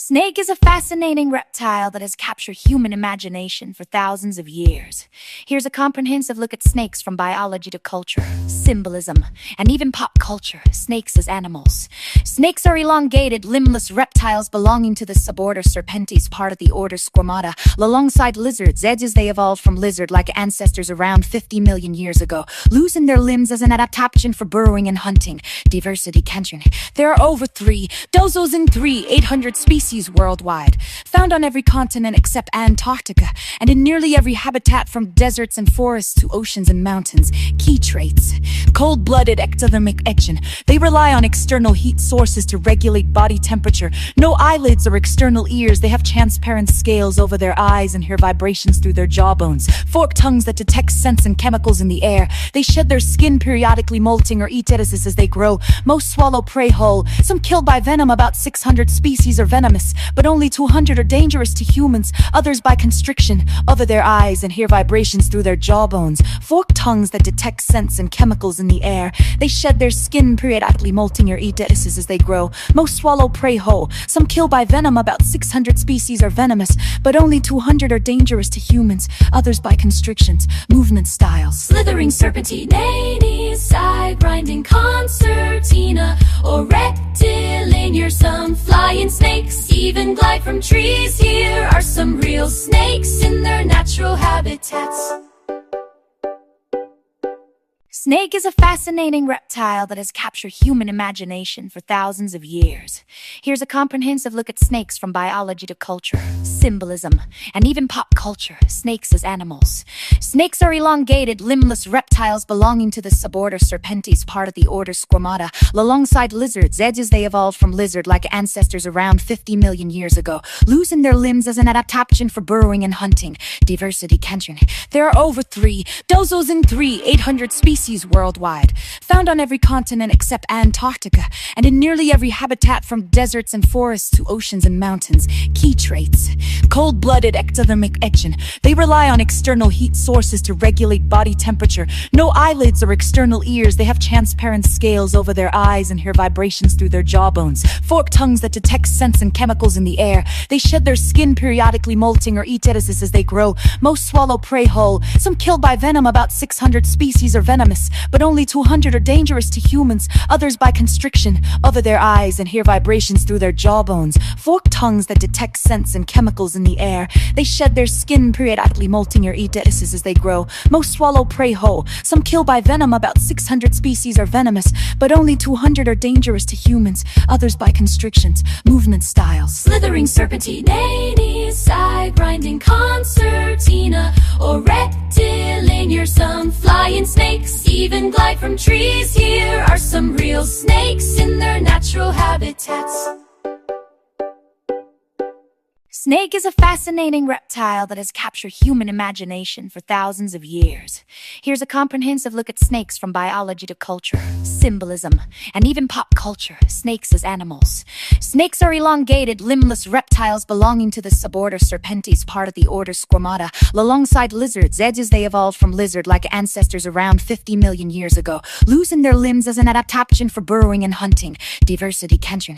Snake is a fascinating reptile that has captured human imagination for thousands of years. Here's a comprehensive look at snakes from biology to culture, symbolism, and even pop culture. Snakes as animals. Snakes are elongated, limbless reptiles belonging to the suborder Serpentes, part of the order Squamata. Alongside lizards, edges they evolved from lizard-like ancestors around 50 million years ago, losing their limbs as an adaptation for burrowing and hunting. Diversity country. There are over 800 species worldwide, found on every continent except Antarctica, and in nearly every habitat from deserts and forests to oceans and mountains. Key traits: cold-blooded ectothermic action. They rely on external heat sources to regulate body temperature. No eyelids or external ears. They have transparent scales over their eyes and hear vibrations through their jawbones. Forked tongues that detect scents and chemicals in the air. They shed their skin periodically, molting or eat as they grow. Most swallow prey whole. Some killed by venom. About 600 species are venomous, but only 200 are dangerous to humans. Others by constriction, over their eyes and hear vibrations through their jawbones. Forked tongues that detect scents and chemicals in the air. They shed their skin periodically, molting or eat as they grow. Most swallow prey whole. Some killed by venom. About 600 species are venomous, but only 200 are dangerous to humans. Others by constrictions. Movement styles: slithering Serpentine, Sidewinding Concertina, or Rectilinear. Some flying snakes even glide from trees. Here are some real snakes in their natural habitats. Snake is a fascinating reptile that has captured human imagination for thousands of years. Here's a comprehensive look at snakes from biology to culture, symbolism, and even pop culture. Snakes as animals. Snakes are elongated, limbless reptiles belonging to the suborder Serpentes, part of the order Squamata. Alongside lizards, edges they evolved from lizard-like ancestors around 50 million years ago, losing their limbs as an adaptation for burrowing and hunting. Diversity country. There are over 800 species worldwide, found on every continent except Antarctica, and in nearly every habitat from deserts and forests to oceans and mountains. Key traits: cold-blooded ectothermic action. They rely on external heat sources to regulate body temperature. No eyelids or external ears. They have transparent scales over their eyes and hear vibrations through their jawbones. Forked tongues that detect scents and chemicals in the air. They shed their skin periodically, molting or eat as they grow. Most swallow prey whole. Some killed by venom. About 600 species are venomous, but only 200 are dangerous to humans. Others by constriction, over their eyes and hear vibrations through their jawbones. Forked tongues that detect scents and chemicals in the air. They shed their skin periodically, molting or eat as they grow. Most swallow prey whole. Some killed by venom. About 600 species are venomous, but only 200 are dangerous to humans. Others by constrictions. Movement styles: slithering Serpentine, Sidewinding Concertina, or Rectilinear. Some flying snakes even glide from trees. Here are some real snakes in their natural habitats. Snake is a fascinating reptile that has captured human imagination for thousands of years. Here's a comprehensive look at snakes from biology to culture, symbolism, and even pop culture. Snakes as animals. Snakes are elongated, limbless reptiles belonging to the suborder Serpentes, part of the order Squamata. Alongside lizards, edges they evolved from lizard-like ancestors around 50 million years ago, losing their limbs as an adaptation for burrowing and hunting. Diversity country.